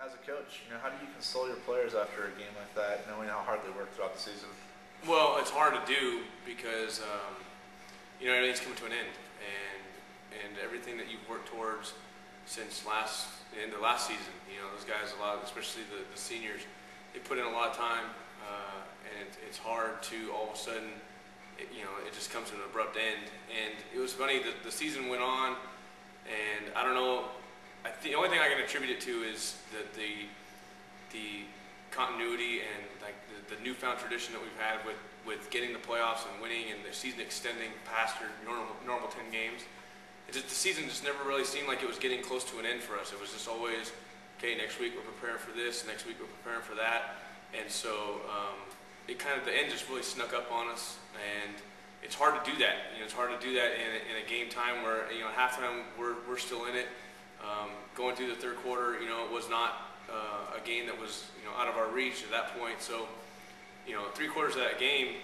As a coach, how do you console your players after a game like that, knowing how hard they work throughout the season? Well, it's hard to do because everything's coming to an end, and everything that you've worked towards since the end of last season. Those guys, a lot, especially the seniors, they put in a lot of time, and it's hard to all of a sudden, it just comes to an abrupt end. And it was funny that the season went on, and I don't know. The only thing I can attribute it to is that the continuity and like the newfound tradition that we've had with getting the playoffs and winning and the season extending past your normal 10 games. The season just never really seemed like it was getting close to an end for us. It was just always, okay, next week we're preparing for this, next week we're preparing for that. And so the end just really snuck up on us, and it's hard to do that. It's hard to do that in a game time where at halftime we're still in it. Going through the third quarter, it was not a game that was out of our reach at that point. So, 3/4 of that game,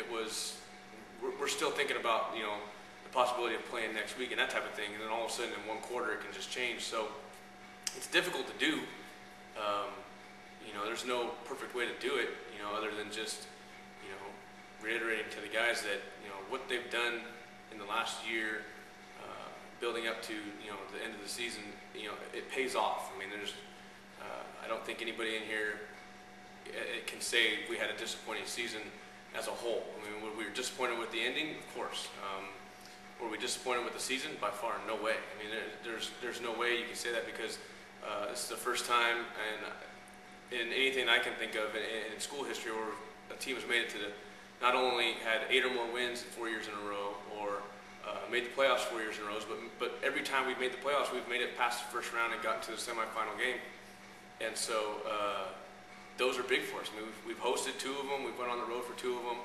we're still thinking about the possibility of playing next week and that type of thing. And then all of a sudden, in one quarter, it can just change. So, it's difficult to do. There's no perfect way to do it. Other than just reiterating to the guys that what they've done in the last year. Building up to the end of the season, it pays off. I mean, I don't think anybody in here can say we had a disappointing season as a whole. I mean, were we disappointed with the ending? Of course. Were we disappointed with the season? By far, no way. I mean, there's no way you can say that because this is the first time in anything I can think of in school history where a team has made it to not only had 8 or more wins 4 years in a row, or made the playoffs 4 years in a row, but every time we've made the playoffs, we've made it past the first round and gotten to the semifinal game. And so those are big for us. I mean, we've hosted 2 of them. We've went on the road for 2 of them.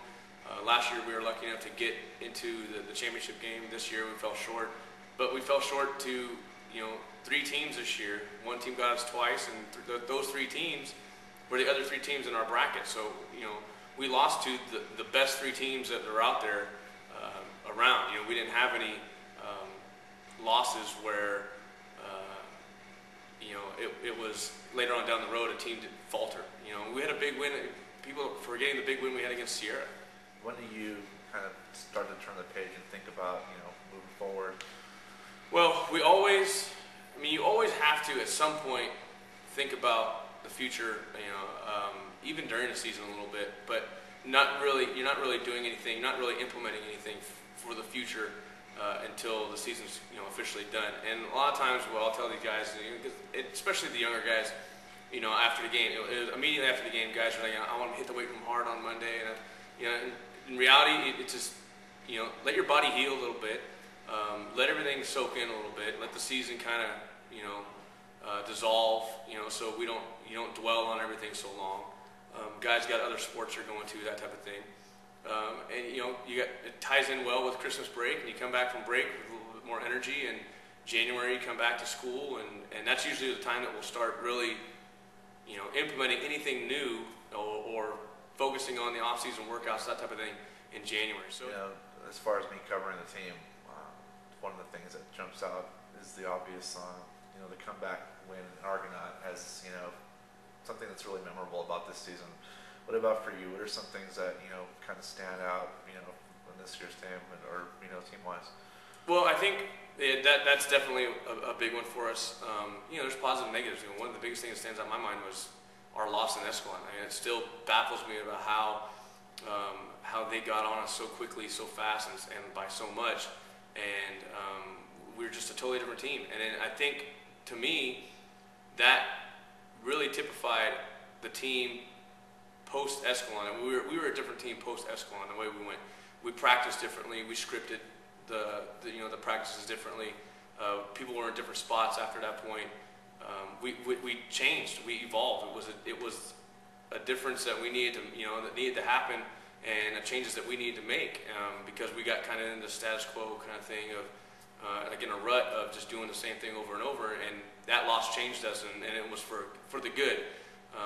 Last year we were lucky enough to get into the championship game. This year we fell short. But we fell short to 3 teams this year. One team got us twice, and those 3 teams were the other 3 teams in our bracket. So we lost to the best 3 teams that are out there around. We didn't have any losses where it was later on down the road a team did falter. We had a big win. People forgetting the big win we had against Sierra. When do you kind of start to turn the page and think about moving forward? Well, you always have to at some point think about the future. Even during the season a little bit, but not really. You're not really doing anything. Not really implementing anything for the future until the season's officially done. And a lot of times, I'll tell these guys, especially the younger guys, after the game, immediately after the game, guys are like, I want to hit the weight room hard on Monday, and in reality, it's just let your body heal a little bit, let everything soak in a little bit, let the season kind of dissolve, so you don't dwell on everything so long. Guys got other sports they're going to, that type of thing. It ties in well with Christmas break, and you come back from break with a little bit more energy, and January you come back to school, and that's usually the time that we'll start really implementing anything new or focusing on the off-season workouts, that type of thing, in January. So as far as me covering the team, one of the things that jumps out is the obvious the comeback win in Argonaut as something that's really memorable about this season. What about for you? What are some things that kind of stand out in this year's team or team-wise? Well, I think that's definitely a big one for us. There's positive and negatives. One of the biggest things that stands out in my mind was our loss in Escalon. I mean, it still baffles me about how they got on us so quickly, so fast, and by so much. And we were just a totally different team. And then I think, to me, that really typified the team post-Escalon. And we were a different team post-Escalon, the way we went. We practiced differently. We scripted the practices differently. People were in different spots after that point. We changed. We evolved. It was a difference that we needed to happen, and changes that we needed to make because we got kind of in the status quo kind of thing of like in a rut of just doing the same thing over and over. And that loss changed us, and it was for the good.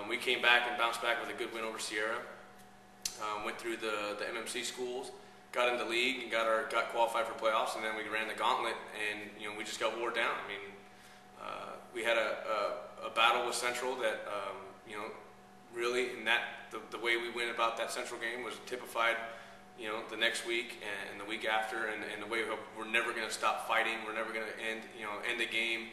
We came back and bounced back with a good win over Sierra. Went through the MMC schools, got into league, and got qualified for playoffs, and then we ran the gauntlet, and we just got wore down. I mean, we had a a battle with Central that you know, really in that the way we went about that Central game was typified, you know, the next week and the week after, and the way we're never going to stop fighting. We're never going to end the game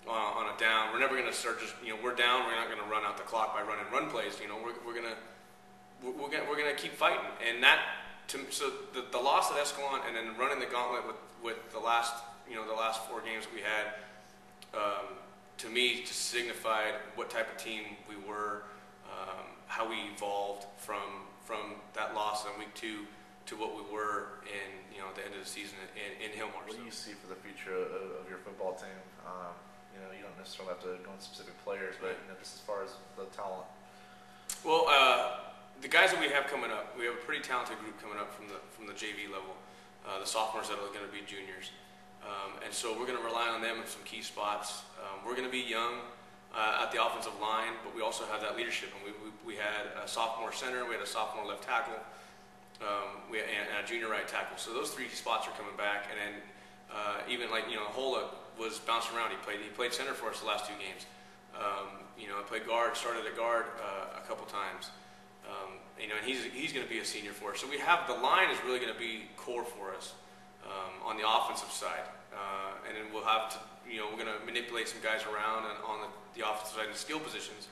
on a down. We're never going to start just, you know, we're down. We're not going to run out the clock by running run plays. You know, we're gonna keep fighting, and that so the loss at Escalon and then running the gauntlet with the last 4 games that we had, to me just signified what type of team we were, how we evolved from that loss in week 2 to what we were in, you know, at the end of the season in Hillmar. What do you see for the future of your football team? You know, you don't necessarily have to go into specific players, but you know, just as far as the talent. Well, the guys that we have coming up, we have a pretty talented group coming up from the JV level. The sophomores that are going to be juniors, and so we're going to rely on them in some key spots. We're going to be young at the offensive line, but we also have that leadership. And we had a sophomore center, we had a sophomore left tackle, and a junior right tackle. So those 3 spots are coming back, and then even like, you know, Hola was bouncing around. He played center for us the last 2 games. You know, I played guard, started at guard a couple times. You know, and he's going to be a senior for us. So we have the line is really going to be core for us on the offensive side, and then we'll have to, you know, we're going to manipulate some guys around and on the offensive side and skill positions,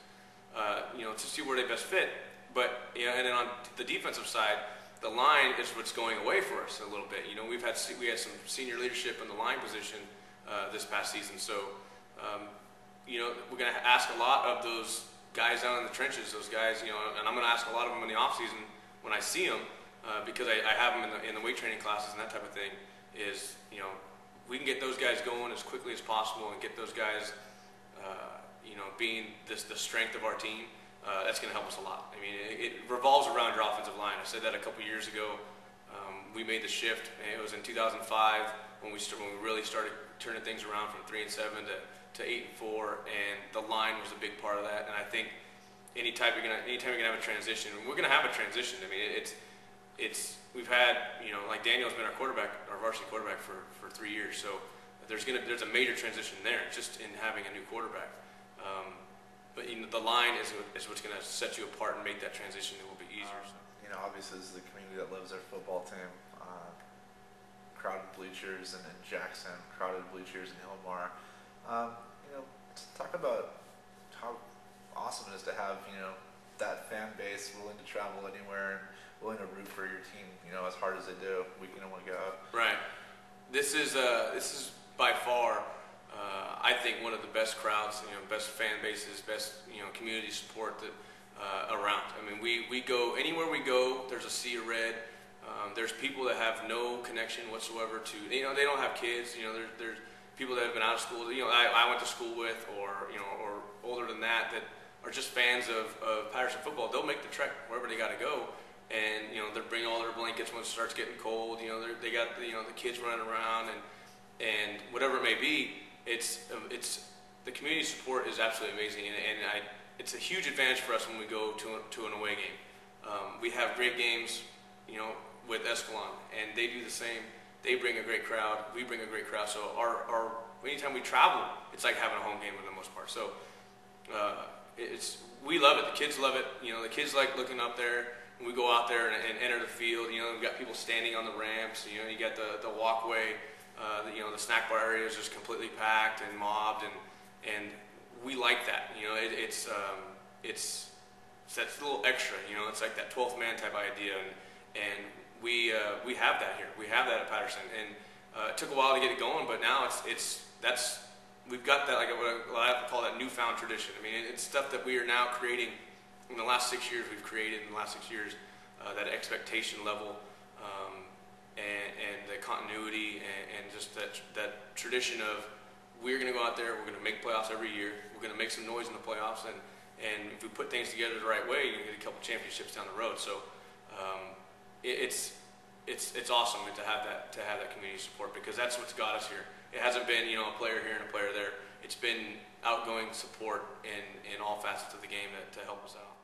you know, to see where they best fit. But you know, and then on the defensive side, the line is what's going away for us a little bit. You know, we had some senior leadership in the line position this past season, so you know, we're going to ask a lot of those guys down in the trenches, those guys, you know, and I'm going to ask a lot of them in the off season when I see them, because I have them in the weight training classes and that type of thing. Is, you know, we can get those guys going as quickly as possible and get those guys, you know, being the strength of our team. That's going to help us a lot. I mean, it revolves around your offensive line. I said that a couple years ago. We made the shift. It was in 2005 when we really started turning things around from 3-7 to 8-4, and the line was a big part of that. And I think anytime you're gonna have a transition, we're gonna have a transition. I mean, we've had, you know, like Daniel's been our quarterback, our varsity quarterback for 3 years. So there's a major transition there just in having a new quarterback. But you know, the line is what's gonna set you apart and make that transition a little bit easier. You know, obviously this is the community that loves their football team. Crowded bleachers in Jackson, crowded bleachers in Hillmar. You know, talk about how awesome it is to have, you know, that fan base willing to travel anywhere and willing to root for your team, you know, as hard as they do week in and week out. Right. This is by far, I think, one of the best crowds, you know, best fan bases, best, you know, community support that around. I mean, we go anywhere we go. There's a sea of red. There's people that have no connection whatsoever to, you know, they don't have kids. You know, there's people that have been out of school, you know, I went to school with, or, you know, or older than that are just fans of Patterson football. They'll make the trek wherever they got to go, and, you know, they're bringing all their blankets when it starts getting cold. You know, they got, you know, the kids running around, and whatever it may be. It's the community support is absolutely amazing, and it's a huge advantage for us when we go to an away game. We have great games, you know, with Escalon, and they do the same. They bring a great crowd. We bring a great crowd. So anytime we travel, it's like having a home game for the most part. So we love it. The kids love it. You know, the kids like looking up there. When we go out there and enter the field, you know, we've got people standing on the ramps. You know, you got the walkway. You know, the snack bar area is just completely packed and mobbed, and we like that. You know, it's that's a little extra. You know, it's like that 12th man type idea, and we have that here. We have that at Patterson, and it took a while to get it going, but now we've got that, like what I call that newfound tradition. I mean, it's stuff that we are now creating in the last 6 years. We've created in the last 6 years that expectation level, and the continuity, and just that tradition of we're going to go out there, we're going to make playoffs every year, we're going to make some noise in the playoffs, and if we put things together the right way, you can get a couple championships down the road. So it's awesome to have that community support, because that's what's got us here. It hasn't been, you know, a player here and a player there. It's been outgoing support in all facets of the game to help us out.